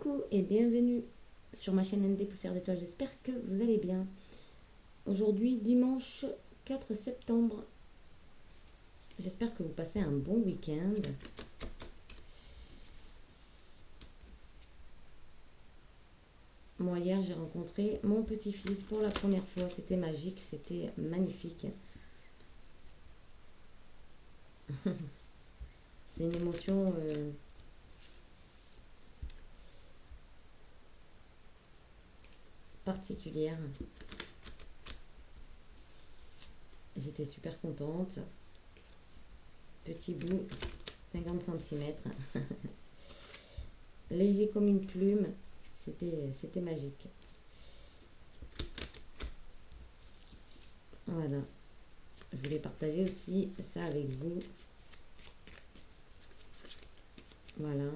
Coucou et bienvenue sur ma chaîne ND Poussière d'étoiles, j'espère que vous allez bien. Aujourd'hui, dimanche 4 septembre, j'espère que vous passez un bon week-end. Moi, hier, j'ai rencontré mon petit-fils pour la première fois, c'était magique, c'était magnifique. C'est une émotion particulière. J'étais super contente. Petit bout, 50 cm. Léger comme une plume. C'était magique. Voilà. Je voulais partager aussi ça avec vous. Voilà.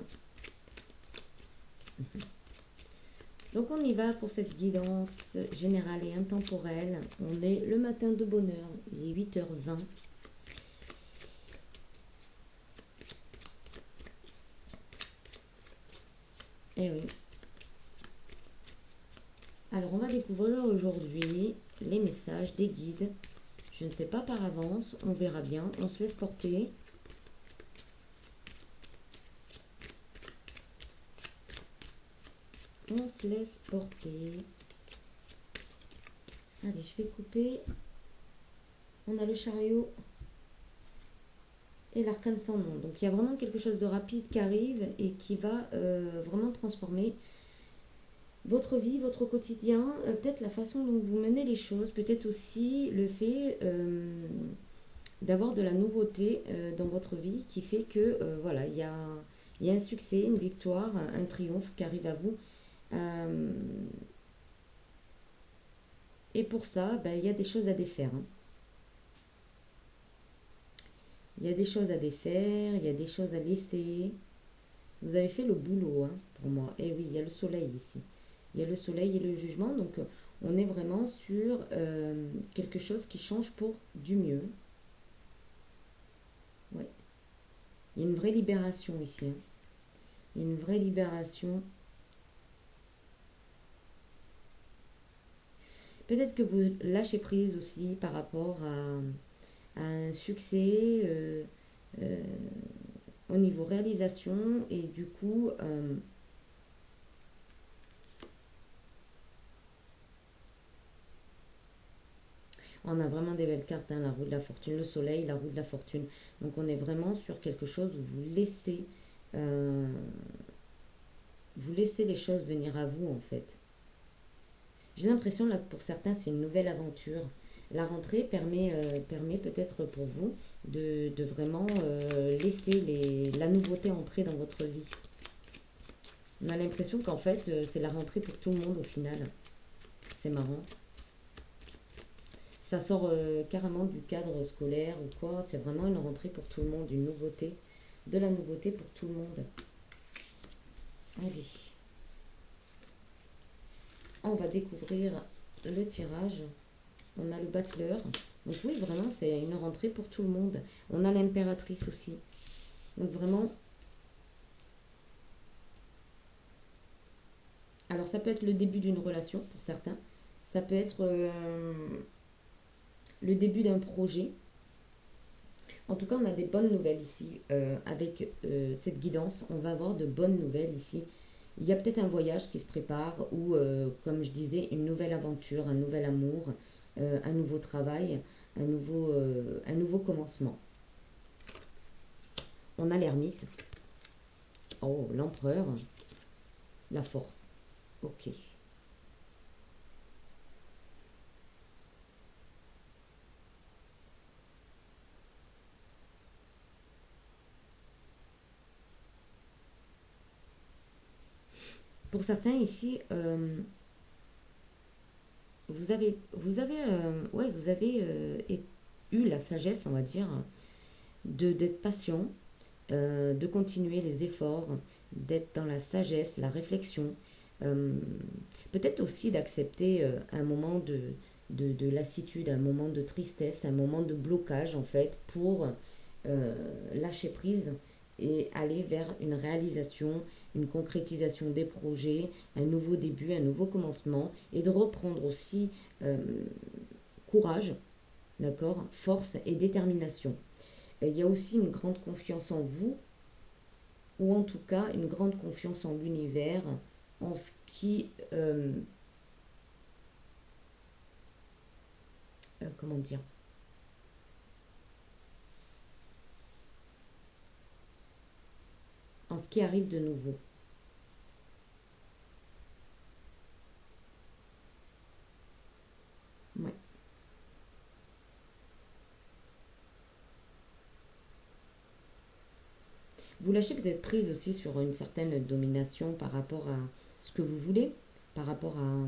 Donc on y va pour cette guidance générale et intemporelle. On est le matin de bonne heure. Il est 8h20. Eh oui. Alors on va découvrir aujourd'hui les messages des guides. Je ne sais pas par avance, on verra bien. On se laisse porter. On se laisse porter. Allez, je vais couper. On a le chariot et l'arcane sans nom. Donc il y a vraiment quelque chose de rapide qui arrive et qui va vraiment transformer votre vie, votre quotidien, peut-être la façon dont vous menez les choses, peut-être aussi le fait d'avoir de la nouveauté dans votre vie qui fait que voilà, il y a un succès, une victoire, un triomphe qui arrive à vous. Euh, et pour ça, ben, il y a des choses à défaire, hein. Il y a des choses à défaire, il y a des choses à laisser. Vous avez fait le boulot, hein, pour moi. Et oui, il y a le soleil ici. Il y a le soleil et le jugement. Donc, on est vraiment sur quelque chose qui change pour du mieux. Ouais. Il y a une vraie libération ici, hein. Il y a une vraie libération. Peut-être que vous lâchez prise aussi par rapport à un succès euh, au niveau réalisation. Et du coup, on a vraiment des belles cartes, hein, la roue de la fortune, le soleil, la roue de la fortune. Donc on est vraiment sur quelque chose où euh, vous laissez les choses venir à vous en fait. J'ai l'impression là que pour certains c'est une nouvelle aventure. La rentrée permet peut-être pour vous de vraiment laisser la nouveauté entrer dans votre vie. On a l'impression qu'en fait c'est la rentrée pour tout le monde au final. C'est marrant. Ça sort carrément du cadre scolaire ou quoi. C'est vraiment une rentrée pour tout le monde, une nouveauté. De la nouveauté pour tout le monde. Allez. On va découvrir le tirage. On a le battleur. Donc oui, vraiment, c'est une rentrée pour tout le monde. On a l'impératrice aussi. Donc vraiment... Alors ça peut être le début d'une relation pour certains. Ça peut être le début d'un projet. En tout cas, on a des bonnes nouvelles ici. Avec cette guidance, on va avoir de bonnes nouvelles ici. Il y a peut-être un voyage qui se prépare ou, comme je disais, une nouvelle aventure, un nouvel amour, un nouveau travail, un nouveau commencement. On a l'ermite. Oh, l'empereur. La force. Ok. Pour certains ici, vous avez eu la sagesse, on va dire, d'être patient, de continuer les efforts, d'être dans la sagesse, la réflexion, euh, peut-être aussi d'accepter un moment de lassitude, un moment de tristesse, un moment de blocage en fait pour lâcher prise et aller vers une réalisation, une concrétisation des projets, un nouveau début, un nouveau commencement, et de reprendre aussi courage, d'accord, force et détermination. Il y a aussi une grande confiance en vous, ou en tout cas une grande confiance en l'univers, en ce qui, comment dire, en ce qui arrive de nouveau. Ouais. Vous lâchez peut-être prise aussi sur une certaine domination par rapport à ce que vous voulez, par rapport à,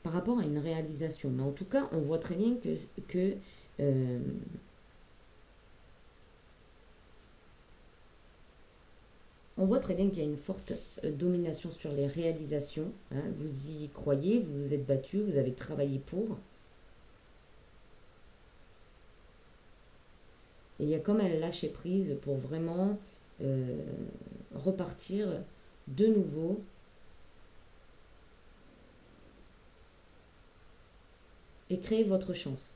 par rapport à une réalisation. Mais en tout cas, on voit très bien que euh, on voit très bien qu'il y a une forte domination sur les réalisations, hein. Vous y croyez, vous vous êtes battu, vous avez travaillé pour. Et il y a comme un lâcher prise pour vraiment euh, repartir de nouveau et créer votre chance,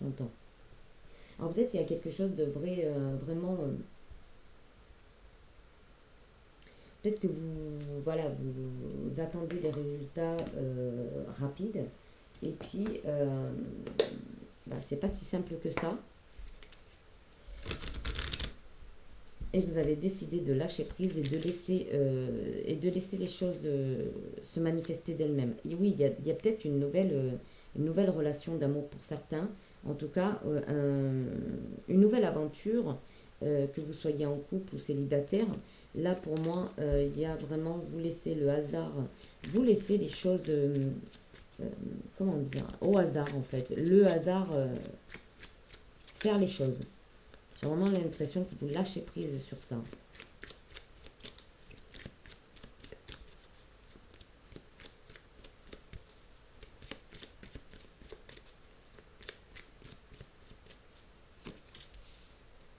j'entends. Alors peut-être il y a quelque chose de vrai, vraiment. Peut-être que vous, voilà, vous attendez des résultats rapides. Et puis, bah, c'est pas si simple que ça. Et vous avez décidé de lâcher prise et de laisser les choses se manifester d'elles-mêmes. Et oui, il y a peut-être une nouvelle relation d'amour pour certains. En tout cas, une nouvelle aventure, que vous soyez en couple ou célibataire. Là, pour moi, il y a vraiment, vous laissez le hasard, vous laissez les choses, comment dire, au hasard en fait. Le hasard faire les choses. J'ai vraiment l'impression que vous lâchez prise sur ça.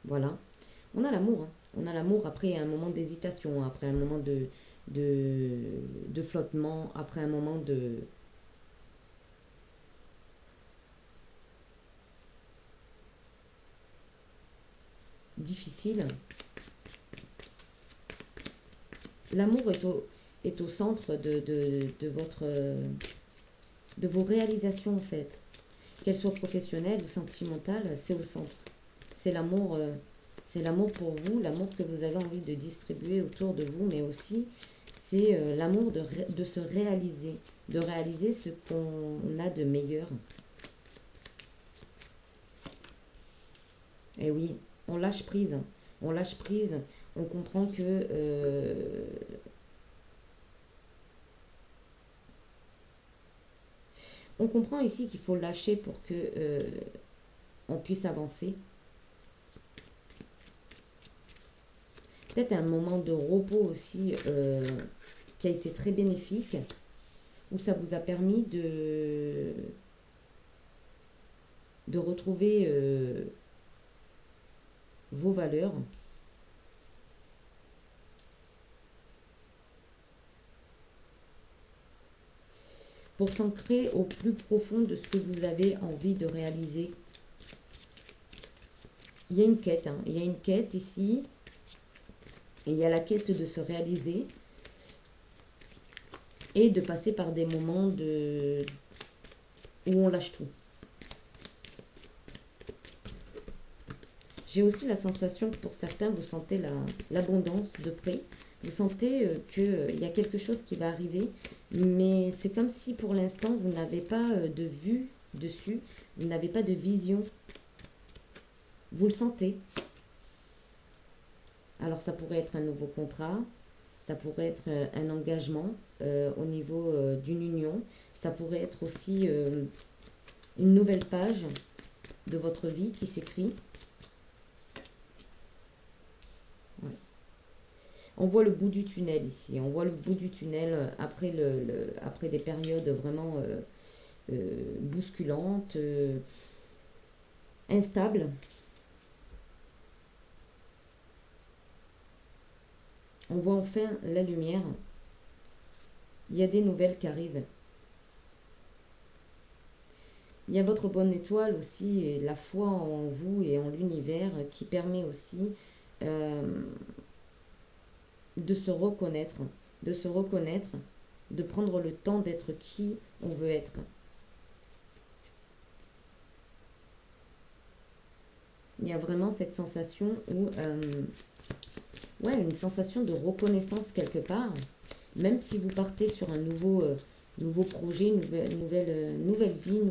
Voilà. On a l'amour, hein. On a l'amour après un moment d'hésitation, après un moment de, de flottement, après un moment de difficile. L'amour est au centre de votre, de vos réalisations en fait. Qu'elles soient professionnelles ou sentimentales, c'est au centre. C'est l'amour, c'est l'amour pour vous, l'amour que vous avez envie de distribuer autour de vous, mais aussi c'est l'amour de se réaliser, de réaliser ce qu'on a de meilleur. Et oui, on lâche prise, on lâche prise, on comprend que on comprend ici qu'il faut lâcher pour que on puisse avancer. Peut-être un moment de repos aussi qui a été très bénéfique, où ça vous a permis de retrouver vos valeurs pour s'ancrer au plus profond de ce que vous avez envie de réaliser. Il y a une quête, hein. Il y a une quête ici, et il y a la quête de se réaliser et de passer par des moments où on lâche tout. J'ai aussi la sensation que pour certains, vous sentez l'abondance de près. Vous sentez qu'il y a quelque chose qui va arriver, mais c'est comme si pour l'instant, vous n'avez pas de vue dessus, vous n'avez pas de vision. Vous le sentez. Alors ça pourrait être un nouveau contrat, ça pourrait être un engagement au niveau d'une union, ça pourrait être aussi une nouvelle page de votre vie qui s'écrit. Ouais. On voit le bout du tunnel ici, on voit le bout du tunnel après, après des périodes vraiment bousculantes, instables. On voit enfin la lumière. Il y a des nouvelles qui arrivent. Il y a votre bonne étoile aussi, et la foi en vous et en l'univers qui permet aussi euh, de se reconnaître, de se reconnaître, de prendre le temps d'être qui on veut être. Il y a vraiment cette sensation où, ouais, une sensation de reconnaissance quelque part, même si vous partez sur un nouveau projet, nouvelle vie,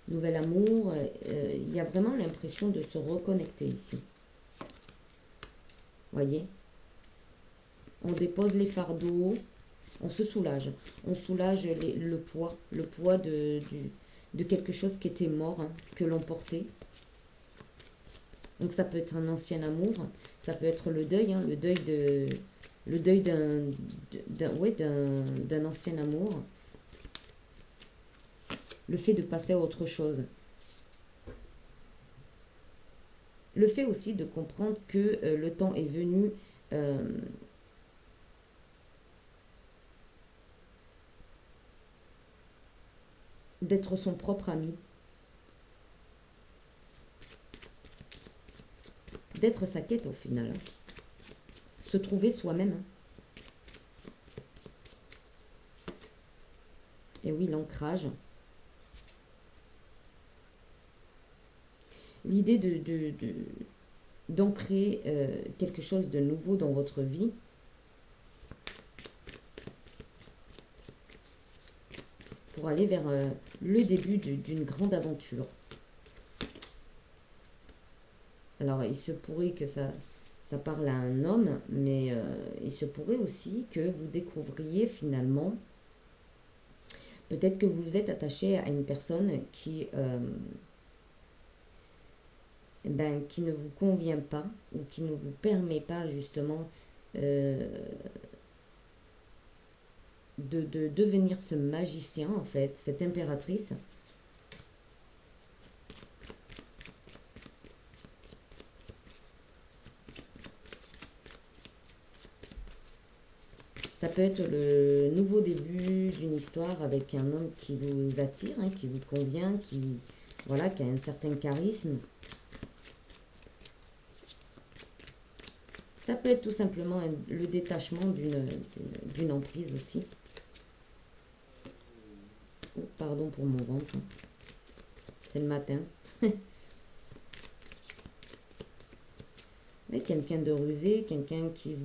nouvel amour, il y a vraiment l'impression de se reconnecter ici. Voyez, on dépose les fardeaux, on se soulage, on soulage le poids de quelque chose qui était mort, hein, que l'on portait. Donc ça peut être un ancien amour, ça peut être le deuil, hein, le deuil ouais, d'un ancien amour, le fait de passer à autre chose. Le fait aussi de comprendre que le temps est venu d'être son propre ami, d'être sa quête au final, hein. Se trouver soi-même, hein. Et oui, l'ancrage. L'idée d'ancrer quelque chose de nouveau dans votre vie, pour aller vers le début d'une grande aventure. Alors, il se pourrait que ça parle à un homme, mais il se pourrait aussi que vous découvriez finalement, peut-être que vous vous êtes attaché à une personne qui ne vous convient pas ou qui ne vous permet pas justement euh, de devenir ce magicien, en fait, cette impératrice. Ça peut être le nouveau début d'une histoire avec un homme qui vous attire, hein, qui vous convient, voilà, qui a un certain charisme. Ça peut être tout simplement le détachement d'une emprise aussi. Oh, pardon pour mon ventre, hein. C'est le matin. Mais quelqu'un de rusé, quelqu'un qui,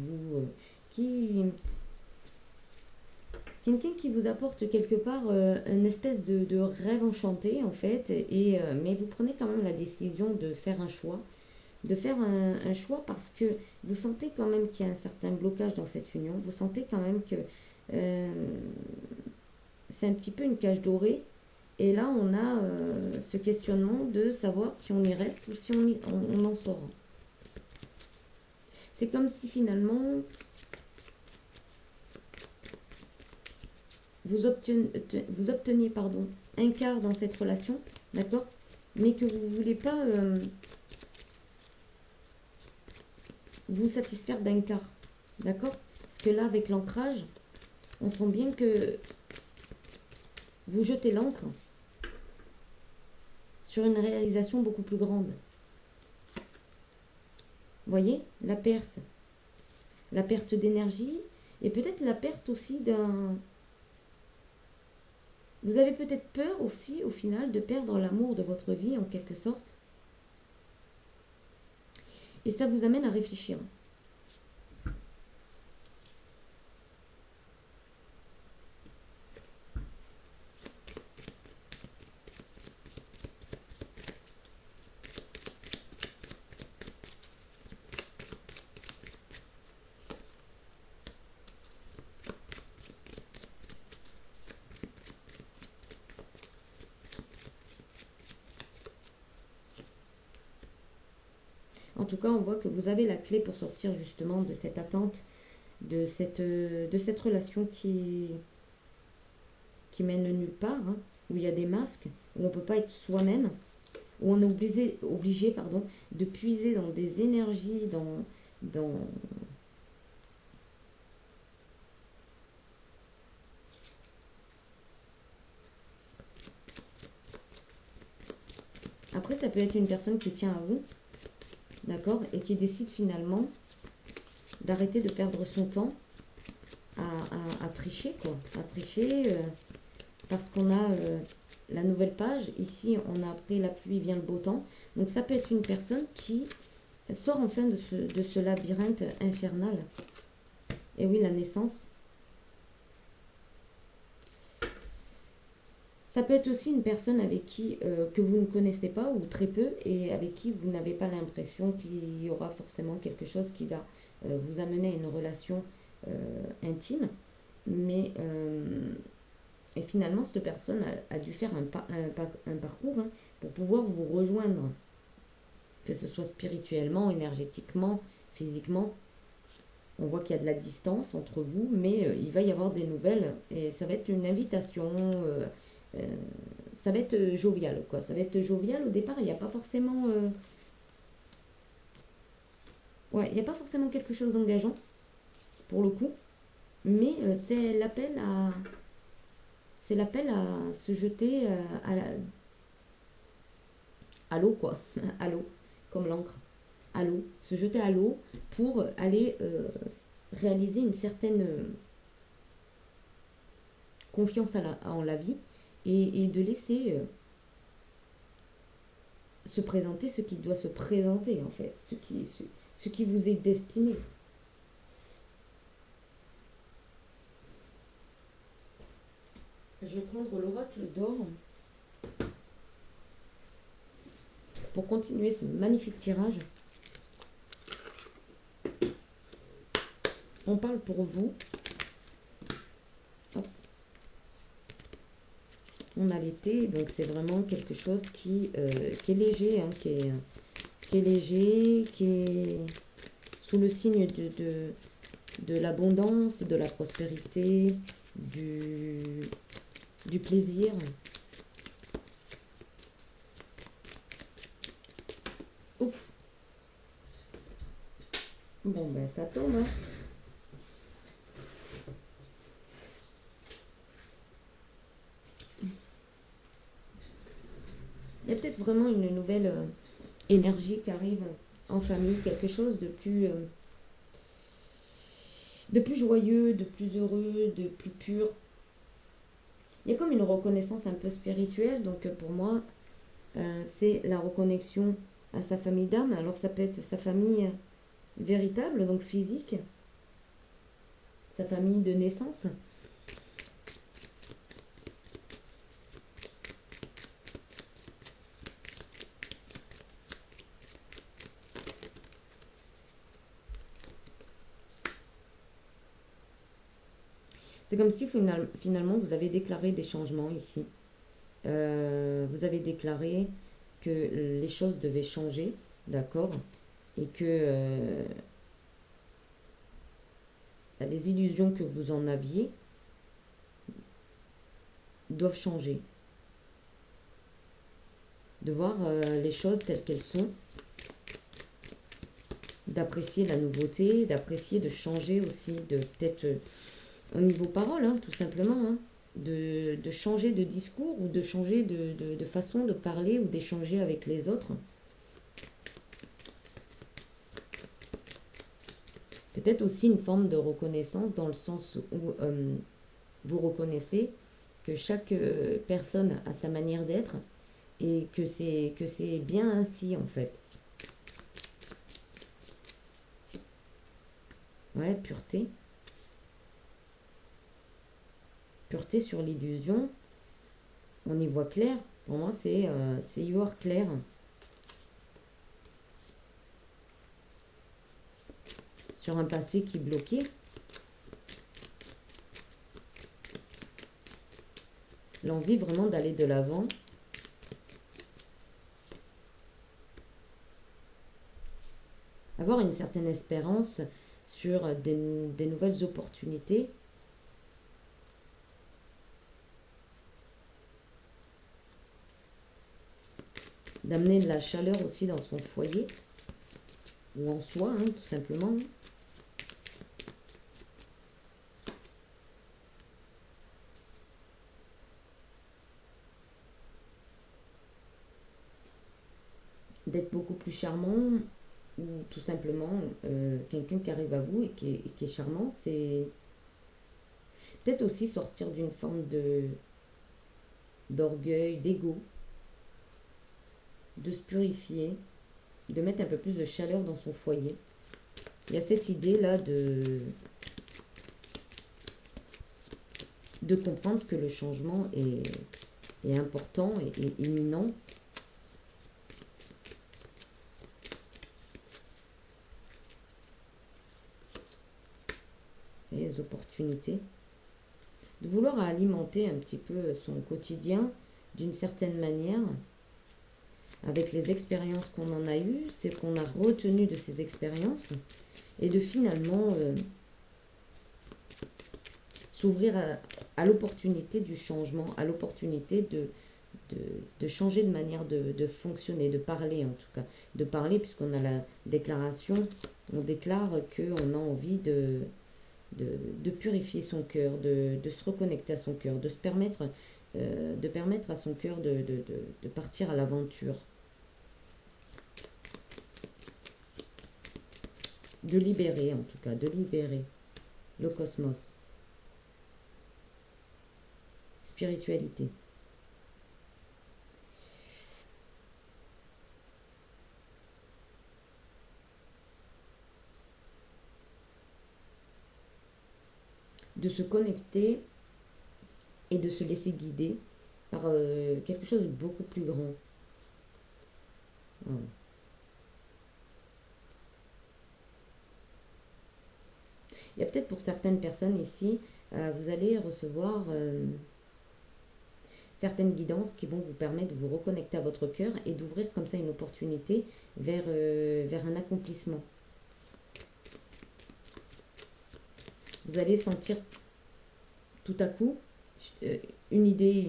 quelqu'un qui vous apporte quelque part une espèce de rêve enchanté en fait, mais vous prenez quand même la décision de faire un choix, un choix parce que vous sentez quand même qu'il y a un certain blocage dans cette union, vous sentez quand même que euh, c'est un petit peu une cage dorée, et là on a ce questionnement de savoir si on y reste ou si on en sort. C'est comme si finalement vous obteniez pardon, un quart dans cette relation, d'accord, mais que vous ne voulez pas vous satisfaire d'un quart, d'accord. Parce que là, avec l'ancrage, on sent bien que vous jetez l'encre sur une réalisation beaucoup plus grande. Voyez, la perte d'énergie, et peut-être la perte aussi d'un... Vous avez peut-être peur aussi, au final, de perdre l'amour de votre vie, en quelque sorte. Et ça vous amène à réfléchir. En tout cas, on voit que vous avez la clé pour sortir justement de cette attente, de cette relation qui mène nulle part, hein, où il y a des masques, où on ne peut pas être soi-même, où on est obligé pardon, de puiser dans des énergies, dans Après, ça peut être une personne qui tient à vous, d'accord, et qui décide finalement d'arrêter de perdre son temps à tricher, quoi. À tricher parce qu'on a la nouvelle page. Ici, on a après la pluie vient le beau temps. Donc, ça peut être une personne qui sort enfin de ce labyrinthe infernal. Et oui, la naissance. Ça peut être aussi une personne avec qui que vous ne connaissez pas ou très peu et avec qui vous n'avez pas l'impression qu'il y aura forcément quelque chose qui va vous amener à une relation intime. Mais et finalement, cette personne a dû faire un parcours hein, pour pouvoir vous rejoindre, que ce soit spirituellement, énergétiquement, physiquement. On voit qu'il y a de la distance entre vous, mais il va y avoir des nouvelles et ça va être une invitation. Euh, Ça va être jovial, quoi. Ça va être jovial au départ. Il n'y a pas forcément, ouais, il n'y a pas forcément quelque chose d'engageant pour le coup, mais c'est l'appel à se jeter à l'eau, quoi, à l'eau, comme l'encre, à l'eau, se jeter à l'eau pour aller réaliser une certaine confiance en la vie et de laisser se présenter ce qui doit se présenter en fait, ce qui vous est destiné. Je vais prendre l'oracle d'or pour continuer ce magnifique tirage. On parle pour vous. Hop. On a l'été, donc c'est vraiment quelque chose qui est léger, hein, qui est léger, qui est sous le signe de l'abondance, de la prospérité, du plaisir. Ouf. Bon, ben ça tombe. Hein. Il y a peut-être vraiment une nouvelle énergie qui arrive en famille, quelque chose de plus joyeux, de plus heureux, de plus pur. Il y a comme une reconnaissance un peu spirituelle, donc pour moi, c'est la reconnexion à sa famille d'âme. Alors ça peut être sa famille véritable, donc physique, sa famille de naissance. C'est comme si finalement vous avez déclaré des changements ici. Vous avez déclaré que les choses devaient changer, d'accord, et que les illusions que vous en aviez doivent changer. De voir les choses telles qu'elles sont, d'apprécier la nouveauté, d'apprécier, de changer aussi, de peut-être au niveau parole, hein, tout simplement, hein, de changer de discours ou de changer de façon de parler ou d'échanger avec les autres. Peut-être aussi une forme de reconnaissance dans le sens où vous reconnaissez que chaque personne a sa manière d'être et que c'est bien ainsi en fait. Ouais, pureté. Pureté sur l'illusion. On y voit clair. Pour moi, c'est y voir clair. Sur un passé qui bloquait. L'envie vraiment d'aller de l'avant. Avoir une certaine espérance sur des nouvelles opportunités. D'amener de la chaleur aussi dans son foyer. Ou en soi, hein, tout simplement. d'être beaucoup plus charmant, ou tout simplement quelqu'un qui arrive à vous et qui est charmant, c'est peut-être aussi sortir d'une forme de d'orgueil, d'ego, de se purifier, de mettre un peu plus de chaleur dans son foyer. Il y a cette idée là de comprendre que le changement est important et imminent. Et les opportunités. De vouloir alimenter un petit peu son quotidien d'une certaine manière, avec les expériences qu'on en a eues, c'est qu'on a retenu de ces expériences, et de finalement s'ouvrir à l'opportunité du changement, à l'opportunité de changer de manière de fonctionner, de parler en tout cas. De parler puisqu'on a la déclaration, on déclare qu'on a envie de purifier son cœur, de se reconnecter à son cœur, de permettre à son cœur de partir à l'aventure. De libérer en tout cas, de libérer le cosmos. Spiritualité. De se connecter et de se laisser guider par quelque chose de beaucoup plus grand. Voilà. Il y a peut-être pour certaines personnes ici, vous allez recevoir certaines guidances qui vont vous permettre de vous reconnecter à votre cœur et d'ouvrir comme ça une opportunité vers un accomplissement. Vous allez sentir tout à coup une idée,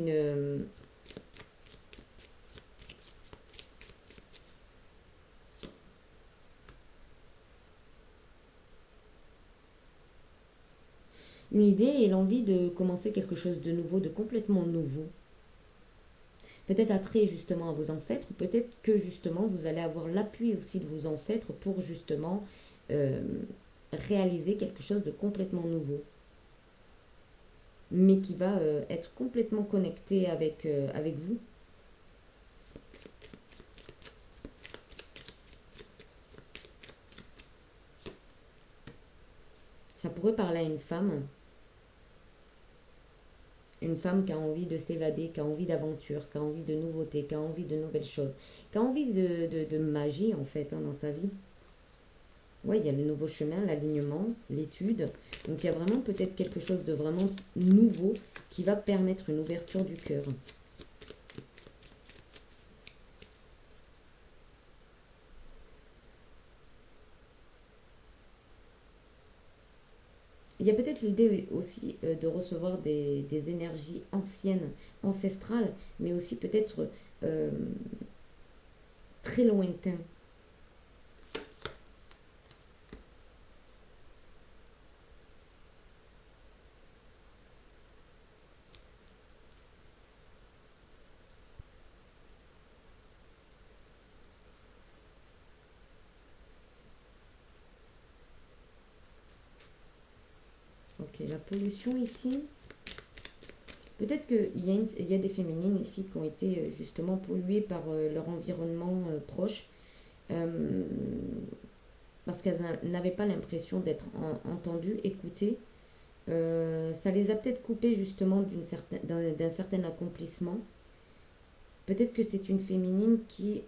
une idée et l'envie de commencer quelque chose de nouveau, de complètement nouveau. Peut-être attrait justement à vos ancêtres, peut-être que justement vous allez avoir l'appui aussi de vos ancêtres pour justement euh, réaliser quelque chose de complètement nouveau, mais qui va être complètement connecté avec vous. Ça pourrait parler à une femme qui a envie de s'évader, qui a envie d'aventure, qui a envie de nouveautés, qui a envie de nouvelles choses, qui a envie de magie en fait dans sa vie. Oui, il y a le nouveau chemin, l'alignement, l'étude. Donc il y a vraiment peut-être quelque chose de vraiment nouveau qui va permettre une ouverture du cœur. Il y a peut-être l'idée aussi de recevoir des énergies anciennes, ancestrales, mais aussi peut-être euh, très lointains. Ok, la pollution ici. Peut-être qu'il y a des féminines ici qui ont été justement polluées par leur environnement proche, euh, parce qu'elles n'avaient pas l'impression d'être entendues, écoutées. Ça les a peut-être coupées justement d'un certain accomplissement. Peut-être que c'est une féminine qui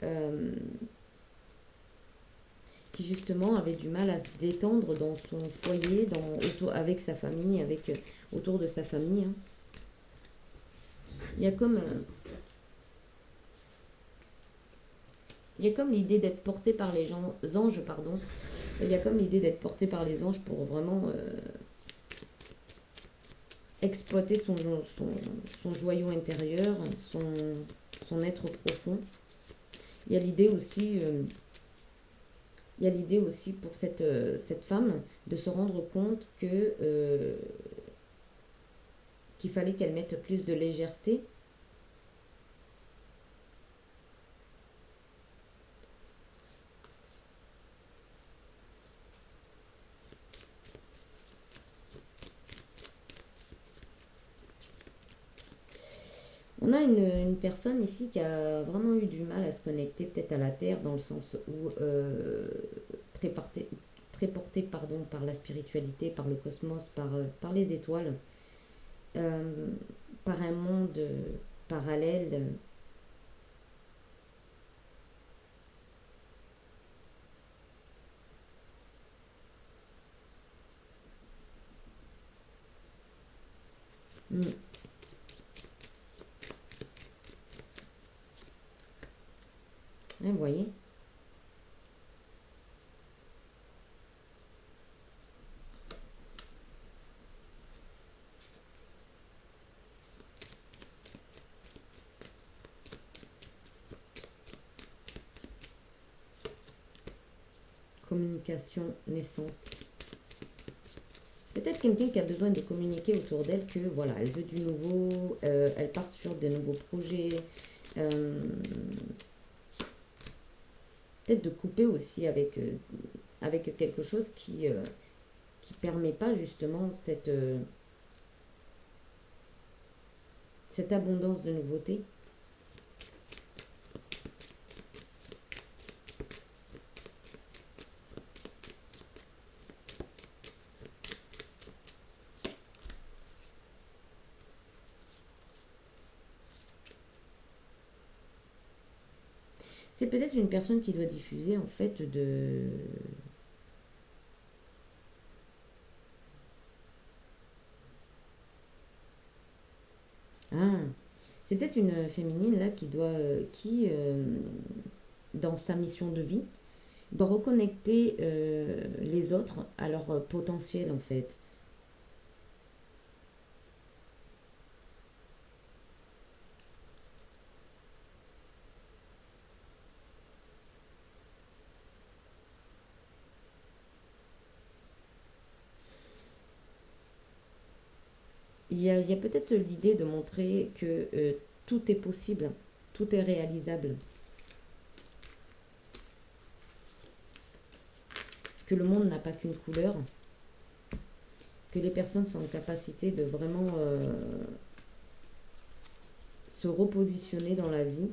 justement avait du mal à se détendre dans son foyer, avec sa famille, autour de sa famille. Hein. Il y a comme, il y a comme l'idée d'être porté par les anges, pardon. Il y a comme l'idée d'être porté par les anges pour vraiment exploiter son joyau intérieur, son être profond. Il y a l'idée aussi, il y a l'idée aussi pour cette femme de se rendre compte qu'il fallait qu'elle mette plus de légèreté On a une personne ici qui a vraiment eu du mal à se connecter peut-être à la Terre, dans le sens où très, très porté pardon, par la spiritualité, par le cosmos, par les étoiles, euh, par un monde parallèle. Mm. Hein, vous voyez. Communication, naissance. Peut-être quelqu'un qui a besoin de communiquer autour d'elle que voilà, elle veut du nouveau, elle part sur de nouveaux projets. euh, Peut-être de couper aussi avec quelque chose qui permet pas justement cette abondance de nouveautés. C'est peut-être une personne qui doit diffuser en fait de... Ah, c'est peut-être une féminine là qui dans sa mission de vie, doit reconnecter les autres à leur potentiel en fait. Il y a peut-être l'idée de montrer que tout est possible, tout est réalisable, que le monde n'a pas qu'une couleur, que les personnes sont en capacité de vraiment se repositionner dans la vie.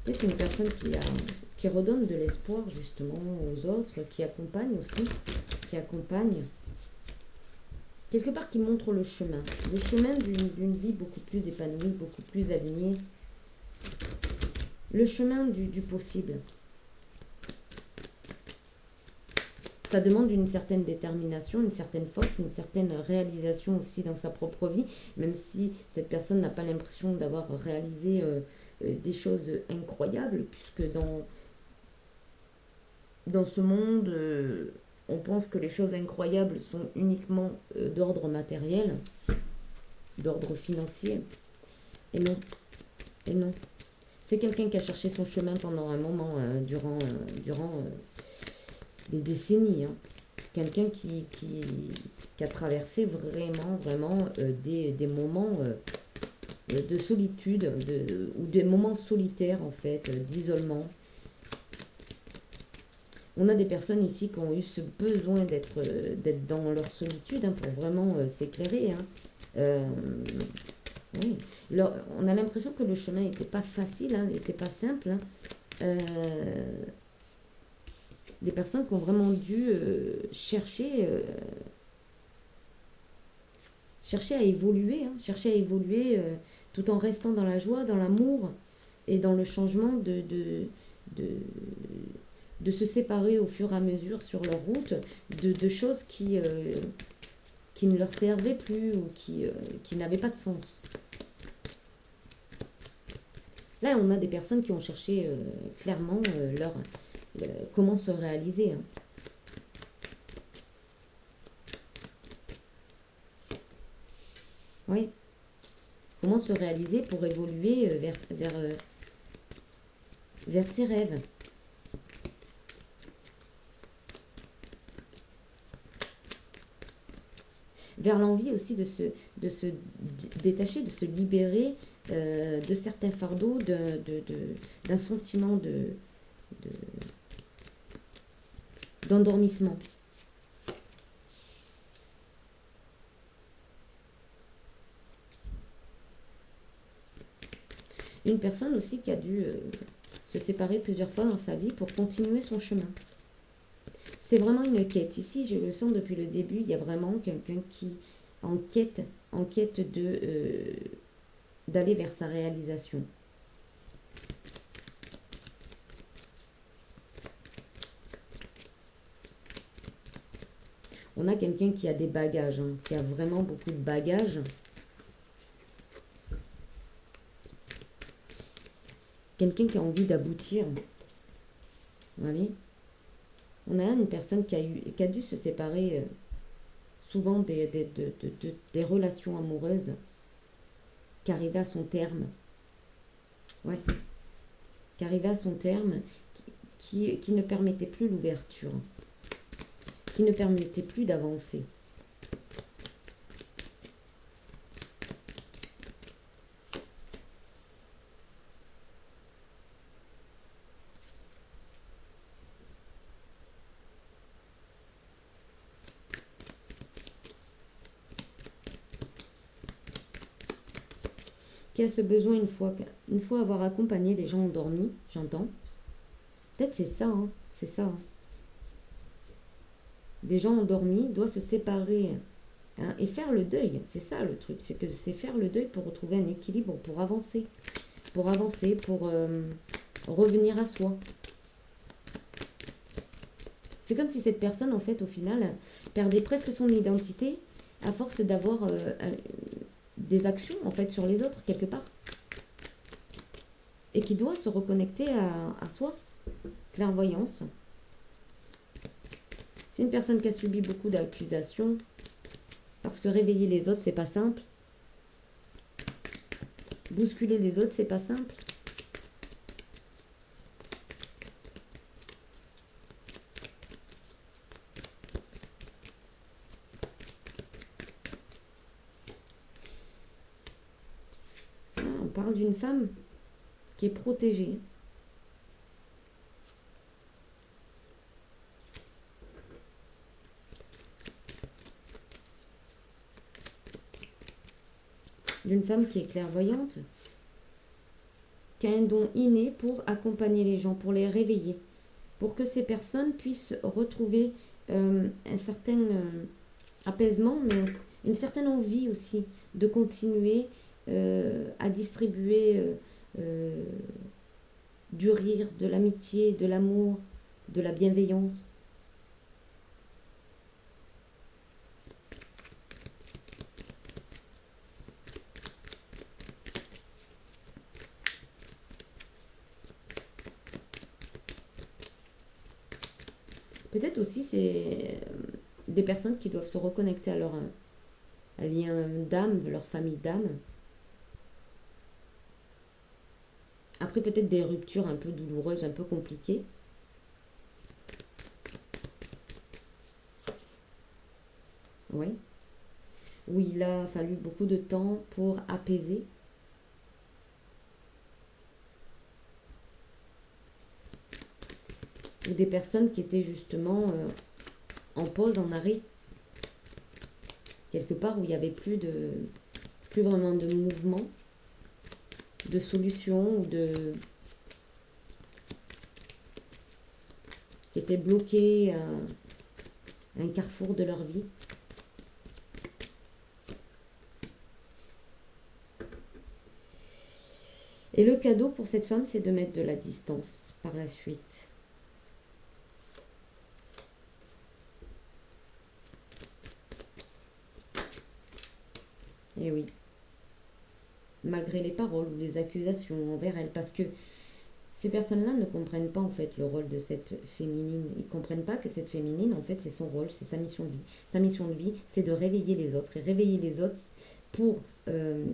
Peut-être une personne qui redonne de l'espoir justement aux autres, qui accompagne aussi, qui accompagne, quelque part qui montre le chemin d'une vie beaucoup plus épanouie, beaucoup plus alignée, le chemin du possible. Ça demande une certaine détermination, une certaine force, une certaine réalisation aussi dans sa propre vie, même si cette personne n'a pas l'impression d'avoir réalisé des choses incroyables, puisque dans ce monde, on pense que les choses incroyables sont uniquement d'ordre matériel, d'ordre financier. Et non, et non. C'est quelqu'un qui a cherché son chemin pendant un moment, durant des décennies. Hein. Quelqu'un qui a traversé vraiment, vraiment des moments de solitude ou des moments solitaires en fait, d'isolement. On a des personnes ici qui ont eu ce besoin d'être dans leur solitude hein, pour vraiment s'éclairer. Hein. Euh, oui. On a l'impression que le chemin n'était pas facile, n'était pas simple. Hein. Euh, des personnes qui ont vraiment dû chercher à évoluer, hein, chercher à évoluer tout en restant dans la joie, dans l'amour et dans le changement de, de se séparer au fur et à mesure sur leur route de choses qui ne leur servaient plus ou qui n'avaient pas de sens. Là, on a des personnes qui ont cherché clairement comment se réaliser. Hein. Oui, comment se réaliser pour évoluer vers ses rêves. vers l'envie aussi de se détacher, de se libérer de certains fardeaux, d'un sentiment d'endormissement. Une personne aussi qui a dû se séparer plusieurs fois dans sa vie pour continuer son chemin. C'est vraiment une quête. Ici, je le sens depuis le début, il y a vraiment quelqu'un qui en quête d'aller vers sa réalisation. On a quelqu'un qui a des bagages, hein, qui a vraiment beaucoup de bagages. Quelqu'un qui a envie d'aboutir. Allez. On a une personne qui a dû se séparer souvent des relations amoureuses qui arrivaient à son terme. Ouais. Qui arrivaient à son terme, qui ne permettait plus l'ouverture, qui ne permettait plus d'avancer. Qui a ce besoin une fois avoir accompagné des gens endormis, j'entends. Peut-être c'est ça, hein, c'est ça. Hein. Des gens endormis doivent se séparer hein, et faire le deuil. C'est ça le truc, c'est que c'est faire le deuil pour retrouver un équilibre, pour avancer, pour revenir à soi. C'est comme si cette personne, en fait, au final, perdait presque son identité à force d'avoir des actions, en fait, sur les autres, quelque part. Et qui doit se reconnecter à soi. Clairvoyance. C'est une personne qui a subi beaucoup d'accusations. Parce que réveiller les autres, c'est pas simple. Bousculer les autres, c'est pas simple. On parle d'une femme qui est protégée. D'une femme qui est clairvoyante, qui a un don inné pour accompagner les gens, pour les réveiller, pour que ces personnes puissent retrouver un certain apaisement, mais une certaine envie aussi de continuer à distribuer du rire, de l'amitié, de l'amour, de la bienveillance. Peut-être aussi c'est des personnes qui doivent se reconnecter à leur lien d'âme, leur famille d'âme. Après peut-être des ruptures un peu douloureuses, un peu compliquées. Oui. Où il a fallu beaucoup de temps pour apaiser. Ou des personnes qui étaient justement en pause, en arrêt. Quelque part où il n'y avait plus vraiment de mouvement, de solution, qui étaient bloqués à un carrefour de leur vie. Et le cadeau pour cette femme, c'est de mettre de la distance par la suite. Et oui. Malgré les paroles ou les accusations envers elle, parce que ces personnes-là ne comprennent pas en fait le rôle de cette féminine. Ils ne comprennent pas que cette féminine, en fait, c'est son rôle, c'est sa mission de vie. Sa mission de vie, c'est de réveiller les autres. Et réveiller les autres pour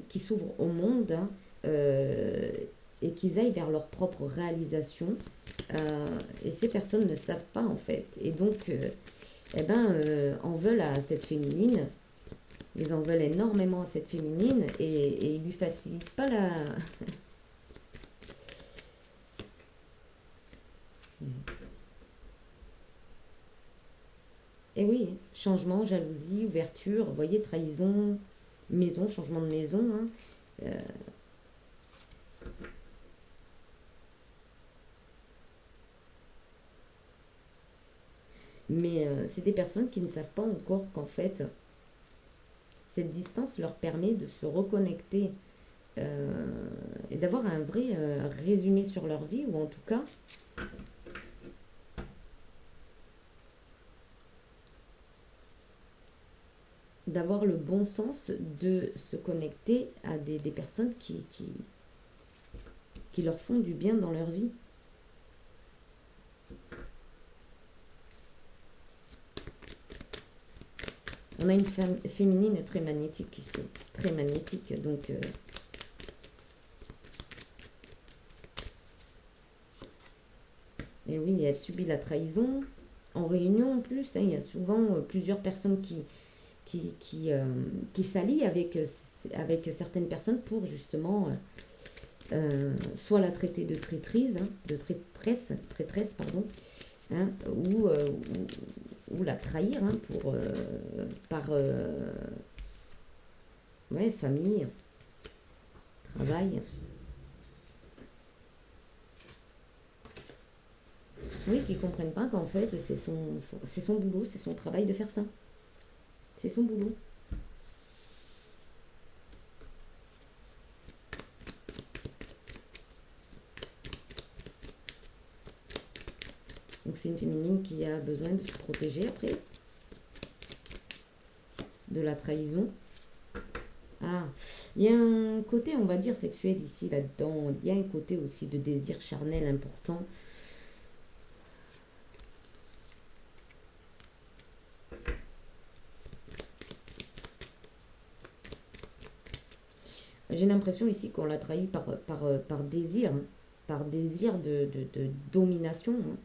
qu'ils s'ouvrent au monde hein, et qu'ils aillent vers leur propre réalisation. Et ces personnes ne savent pas en fait. Et donc, en veulent à cette féminine Ils en veulent énormément à cette féminine et ils lui facilitent pas la... Et oui, changement, jalousie, ouverture, vous voyez, trahison, maison, changement de maison, hein. Euh, mais c'est des personnes qui ne savent pas encore qu'en fait, cette distance leur permet de se reconnecter et d'avoir un vrai résumé sur leur vie, ou en tout cas d'avoir le bon sens de se connecter à des personnes qui leur font du bien dans leur vie. On a une femme féminine très magnétique ici, très magnétique, donc et oui, elle subit la trahison en réunion en plus, hein, il y a souvent plusieurs personnes qui s'allient avec certaines personnes pour justement soit la traiter de traîtrise, hein, de traîtresse, pardon, hein, ou la trahir hein, par ouais, famille, travail. Oui, qui comprennent pas qu'en fait c'est son boulot, c'est son travail de faire ça. C'est son boulot. Donc c'est une féminine qui a besoin de se protéger après de la trahison. Ah, il y a un côté, on va dire, sexuel ici, là-dedans. Il y a un côté aussi de désir charnel important. J'ai l'impression ici qu'on l'a trahi par désir de domination, hein.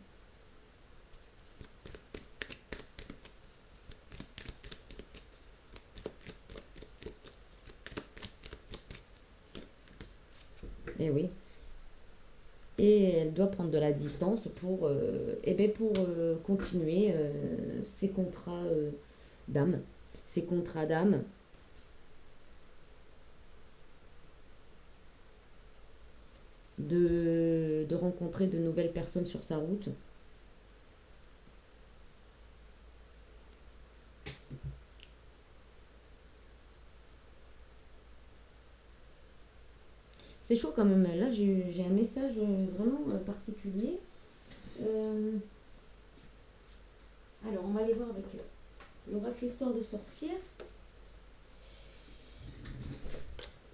Et oui. Et elle doit prendre de la distance pour continuer ses contrats d'âme. Ses contrats d'âme. De rencontrer de nouvelles personnes sur sa route. C'est chaud quand même. Là, j'ai un message vraiment particulier. Euh, alors, on va aller voir avec l'oracle Histoire de sorcière.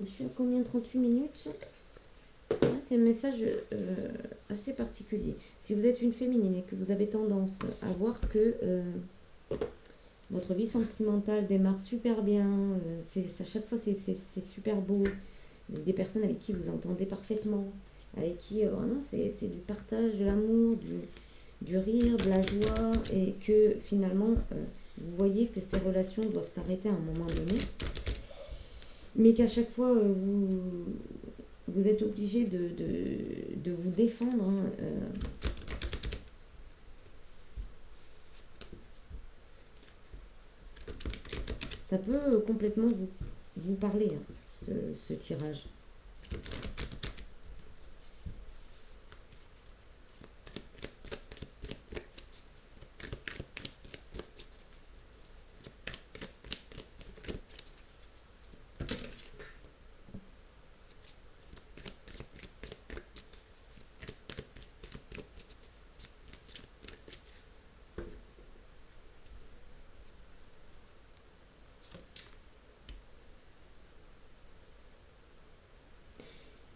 Je suis à combien? 38 minutes. Ah, c'est un message assez particulier. Si vous êtes une féminine et que vous avez tendance à voir que votre vie sentimentale démarre super bien, à chaque fois c'est super beau, des personnes avec qui vous entendez parfaitement, avec qui vraiment c'est du partage, de l'amour, du rire, de la joie, et que finalement vous voyez que ces relations doivent s'arrêter à un moment donné, mais qu'à chaque fois vous êtes obligé de vous défendre, hein, ça peut complètement vous parler, hein, ce tirage.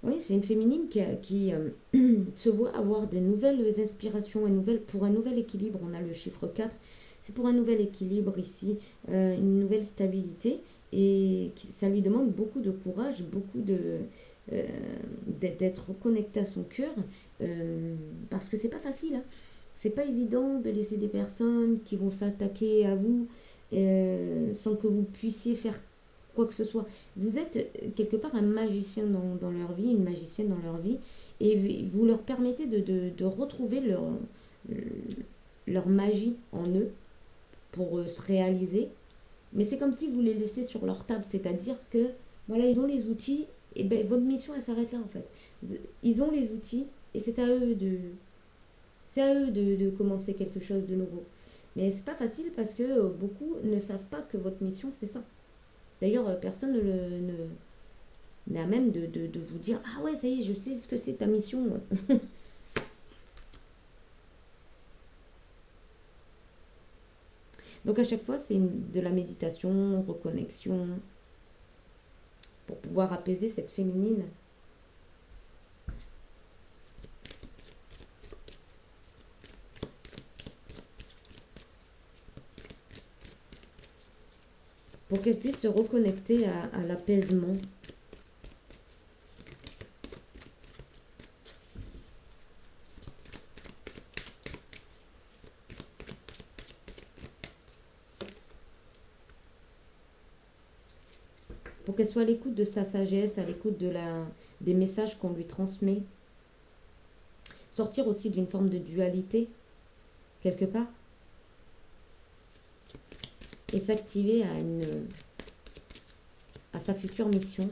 Oui, c'est une féminine qui se voit avoir des nouvelles inspirations, pour un nouvel équilibre. On a le chiffre 4, c'est pour un nouvel équilibre ici, une nouvelle stabilité. Et ça lui demande beaucoup de courage, euh, d'être connecté à son cœur, parce que c'est pas facile, hein. C'est pas évident de laisser des personnes qui vont s'attaquer à vous, sans que vous puissiez faire quoi que ce soit. Vous êtes quelque part un magicien dans leur vie, une magicienne dans leur vie, et vous leur permettez de retrouver leur magie en eux pour se réaliser. Mais c'est comme si vous les laissez sur leur table, c'est-à-dire que voilà, ils ont les outils, et ben votre mission elle s'arrête là en fait. Ils ont les outils et c'est à eux de commencer quelque chose de nouveau. Mais c'est pas facile parce que beaucoup ne savent pas que votre mission c'est ça. D'ailleurs, personne n'est à même de vous dire ah ouais, ça y est, je sais ce que c'est ta mission. Donc à chaque fois, c'est de la méditation, reconnexion, pour pouvoir apaiser cette féminine. Pour qu'elle puisse se reconnecter à l'apaisement. Pour qu'elle soit à l'écoute de sa sagesse, à l'écoute des messages qu'on lui transmet. Sortir aussi d'une forme de dualité, quelque part. Et s'activer à sa future mission.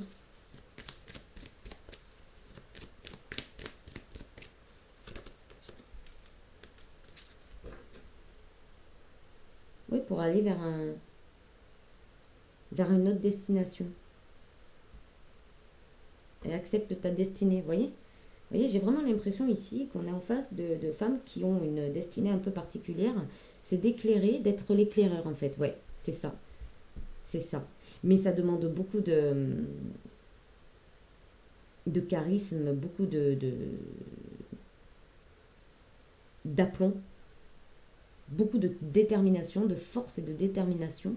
Oui, pour aller vers une autre destination. Et accepte ta destinée, vous voyez, j'ai vraiment l'impression ici qu'on est en face de femmes qui ont une destinée un peu particulière. C'est d'éclairer, d'être l'éclaireur en fait. Ouais, c'est ça. C'est ça. Mais ça demande beaucoup de charisme, beaucoup d'aplomb, beaucoup de détermination, de force et de détermination.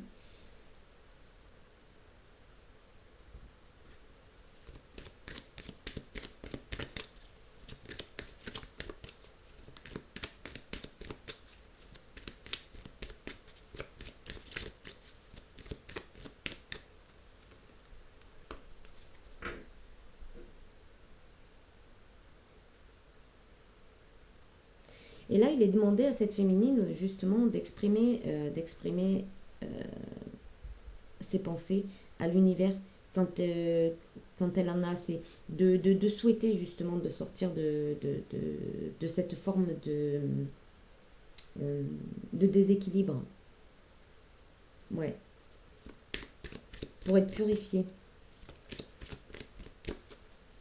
Et là, il est demandé à cette féminine justement d'exprimer euh, ses pensées à l'univers quand, euh, quand elle en a assez, de souhaiter justement de sortir de cette forme euh, de déséquilibre. Ouais, pour être purifiée.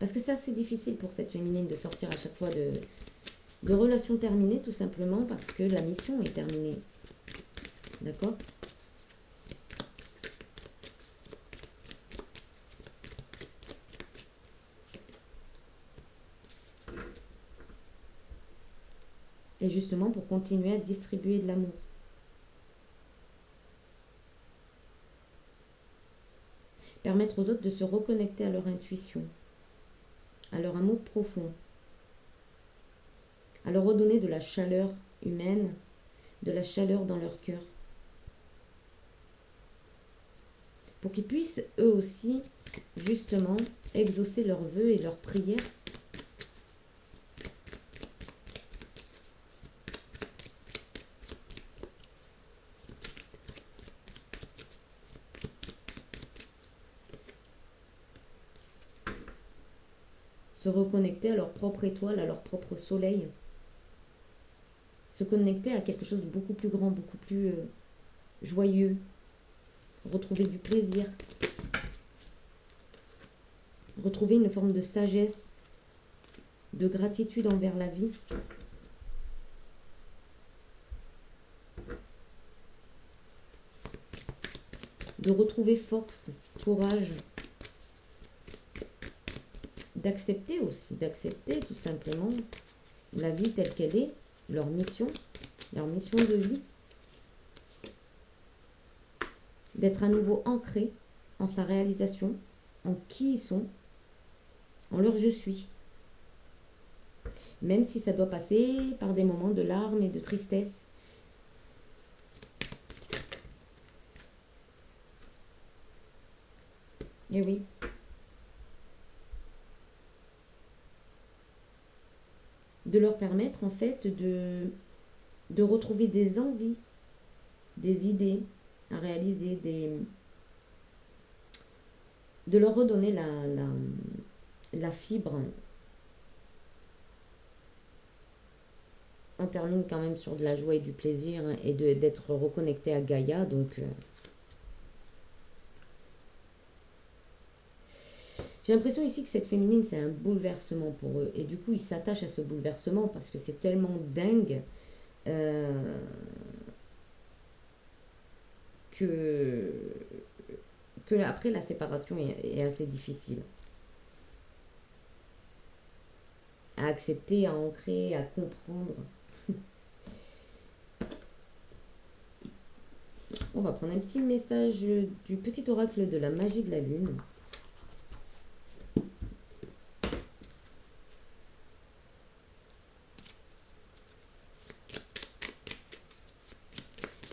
Parce que c'est assez difficile pour cette féminine de sortir à chaque fois de relations terminées, tout simplement parce que la mission est terminée. D'accord? Et justement pour continuer à distribuer de l'amour. Permettre aux autres de se reconnecter à leur intuition, à leur amour profond, à leur redonner de la chaleur humaine, de la chaleur dans leur cœur, pour qu'ils puissent eux aussi, justement, exaucer leurs vœux et leurs prières. Se reconnecter à leur propre étoile, à leur propre soleil, se connecter à quelque chose de beaucoup plus grand, beaucoup plus joyeux, retrouver du plaisir, retrouver une forme de sagesse, de gratitude envers la vie. De retrouver force, courage, d'accepter aussi, d'accepter tout simplement la vie telle qu'elle est, leur mission de vie, d'être à nouveau ancré en sa réalisation, en qui ils sont, en leur je suis. Même si ça doit passer par des moments de larmes et de tristesse. Et oui. De leur permettre en fait de retrouver des envies, des idées à réaliser, de leur redonner la fibre. On termine quand même sur de la joie et du plaisir et d'être reconnecté à Gaïa. Donc, j'ai l'impression ici que cette féminine, c'est un bouleversement pour eux. Et du coup, ils s'attachent à ce bouleversement parce que c'est tellement dingue euh, que, que après la séparation est assez difficile à accepter, à ancrer, à comprendre. On va prendre un petit message du petit oracle de la magie de la lune.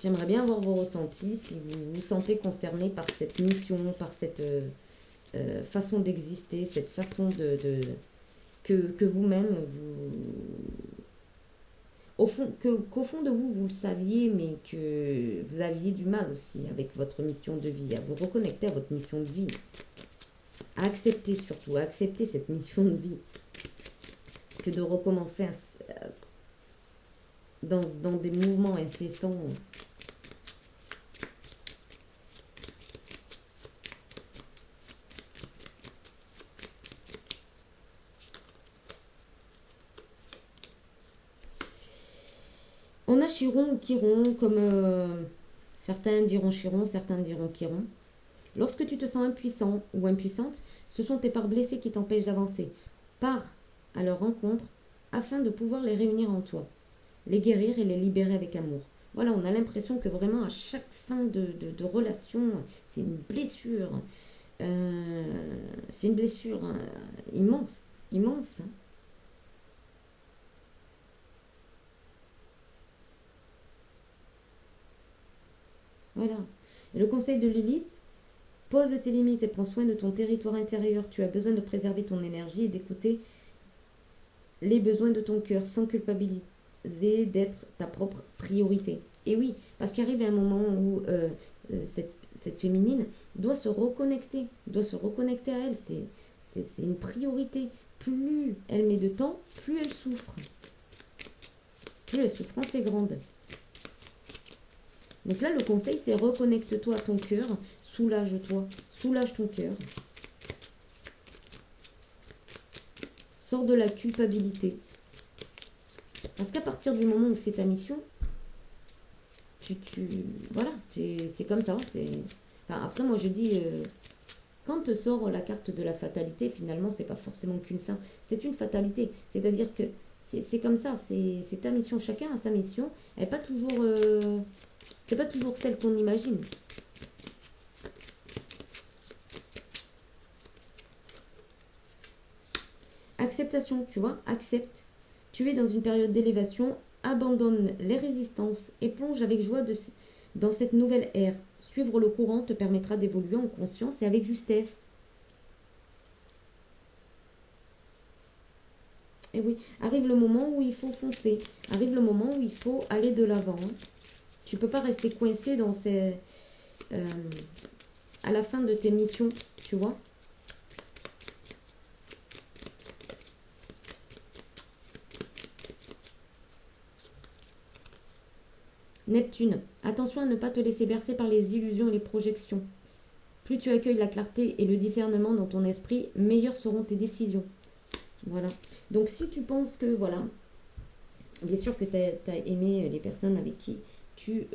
J'aimerais bien avoir vos ressentis, si vous vous sentez concerné par cette mission, par cette façon d'exister, cette façon que vous-même, qu'au fond de vous, vous le saviez, mais que vous aviez du mal aussi avec votre mission de vie, à vous reconnecter à votre mission de vie, à accepter surtout, à accepter cette mission de vie, que de recommencer dans des mouvements incessants. On a Chiron ou Chiron, comme certains diront Chiron, certains diront Chiron. Lorsque tu te sens impuissant ou impuissante, ce sont tes parts blessées qui t'empêchent d'avancer. Pars à leur rencontre afin de pouvoir les réunir en toi, les guérir et les libérer avec amour. Voilà, on a l'impression que vraiment à chaque fin de relation, c'est une blessure. euh, c'est une blessure immense, immense. Voilà. Et le conseil de Lilith, pose tes limites et prends soin de ton territoire intérieur. Tu as besoin de préserver ton énergie et d'écouter les besoins de ton cœur sans culpabiliser d'être ta propre priorité. Et oui, parce qu'il arrive un moment où cette féminine doit se reconnecter à elle. C'est une priorité. Plus elle met de temps, plus elle souffre. Plus la souffrance est grande. Donc là, le conseil, c'est reconnecte-toi à ton cœur, soulage-toi, soulage ton cœur. Sors de la culpabilité. Parce qu'à partir du moment où c'est ta mission, voilà, c'est comme ça. Enfin, après, moi, je dis, quand te sort la carte de la fatalité, finalement, c'est pas forcément qu'une fin. C'est une fatalité. C'est-à-dire que c'est comme ça. C'est ta mission. Chacun a sa mission. Elle n'est pas toujours... c'est pas toujours celle qu'on imagine. Acceptation, tu vois, accepte. Tu es dans une période d'élévation, abandonne les résistances et plonge avec joie dans cette nouvelle ère. Suivre le courant te permettra d'évoluer en conscience et avec justesse. Et oui, arrive le moment où il faut foncer, arrive le moment où il faut aller de l'avant. Tu peux pas rester coincé euh, à la fin de tes missions, tu vois. Neptune, attention à ne pas te laisser bercer par les illusions et les projections. Plus tu accueilles la clarté et le discernement dans ton esprit, meilleures seront tes décisions. Voilà. Donc si tu penses que, voilà, bien sûr que tu as aimé les personnes avec qui tu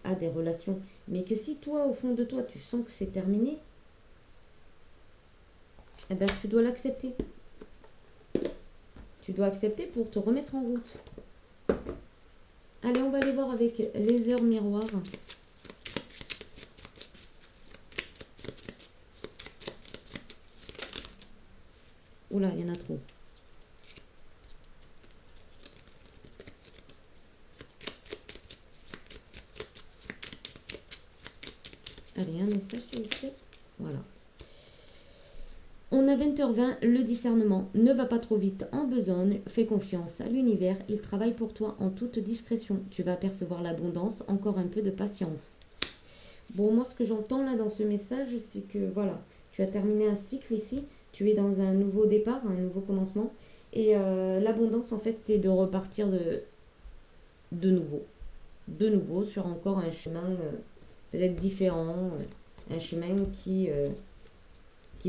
as des relations, mais que si toi, au fond de toi, tu sens que c'est terminé, eh ben, tu dois l'accepter. Tu dois accepter pour te remettre en route. Allez, on va aller voir avec les heures miroirs. Oula, il y en a trop. Allez, un message s'il vous plaît. Voilà. On a 20h20, le discernement. Ne va pas trop vite en besogne, fais confiance à l'univers, il travaille pour toi en toute discrétion. Tu vas apercevoir l'abondance, encore un peu de patience. Bon, moi ce que j'entends là dans ce message, c'est que voilà, tu as terminé un cycle ici, tu es dans un nouveau départ, un nouveau commencement. Et l'abondance en fait c'est de repartir de nouveau. De nouveau sur encore un chemin peut-être différent, un chemin qui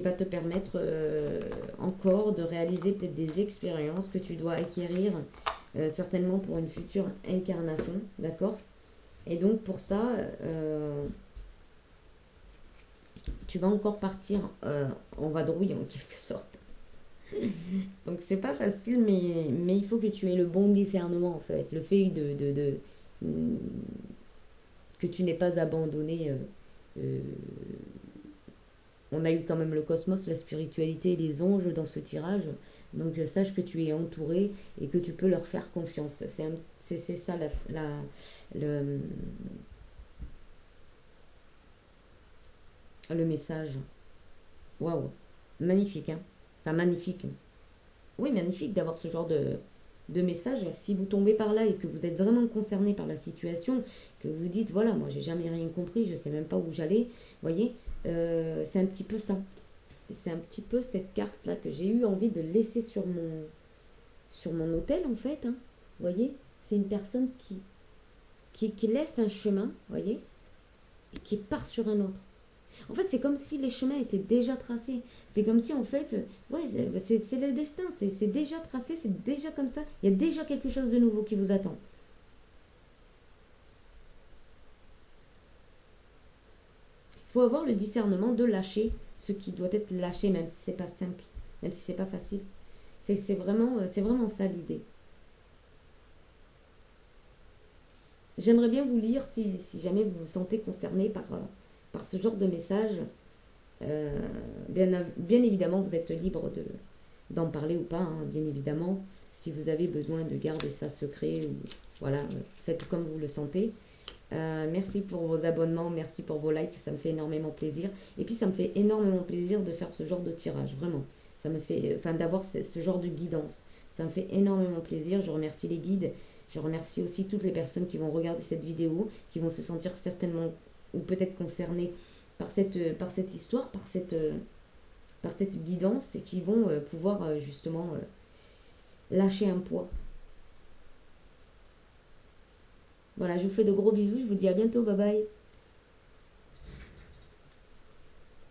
va te permettre encore de réaliser peut-être des expériences que tu dois acquérir certainement pour une future incarnation, d'accord? Et donc pour ça, tu vas encore partir en vadrouille en quelque sorte. Donc c'est pas facile, mais il faut que tu aies le bon discernement en fait. Le fait que tu n'es pas abandonné. Euh, on a eu quand même le cosmos, la spiritualité et les anges dans ce tirage. Donc sache que tu es entouré et que tu peux leur faire confiance. C'est ça le, le message. Waouh, magnifique, hein? Enfin, magnifique. Oui, magnifique d'avoir ce genre de message. Si vous tombez par là et que vous êtes vraiment concerné par la situation, que vous dites, voilà, moi j'ai jamais rien compris, je sais même pas où j'allais, voyez, c'est un petit peu ça. C'est un petit peu cette carte-là que j'ai eu envie de laisser sur mon hôtel, en fait. Hein. Vous voyez, c'est une personne qui laisse un chemin, voyez, et qui part sur un autre. En fait, c'est comme si les chemins étaient déjà tracés. C'est comme si, en fait, ouais, c'est le destin. C'est déjà tracé, c'est déjà comme ça. Il y a déjà quelque chose de nouveau qui vous attend. Il faut avoir le discernement de lâcher ce qui doit être lâché, même si c'est pas simple, même si c'est pas facile. C'est vraiment ça l'idée. J'aimerais bien vous lire si jamais vous vous sentez concerné par ce genre de message. Bien évidemment, vous êtes libre d'en parler ou pas, hein, bien évidemment. Si vous avez besoin de garder ça secret, ou, voilà, faites comme vous le sentez. Merci pour vos abonnements, merci pour vos likes, ça me fait énormément plaisir. Et puis ça me fait énormément plaisir de faire ce genre de tirage, vraiment. Ça me fait, enfin, d'avoir ce genre de guidance. Ça me fait énormément plaisir. Je remercie les guides. Je remercie aussi toutes les personnes qui vont regarder cette vidéo, qui vont se sentir certainement ou peut-être concernées par cette histoire, par cette guidance et qui vont pouvoir justement lâcher un poids. Voilà, je vous fais de gros bisous, je vous dis à bientôt, bye bye.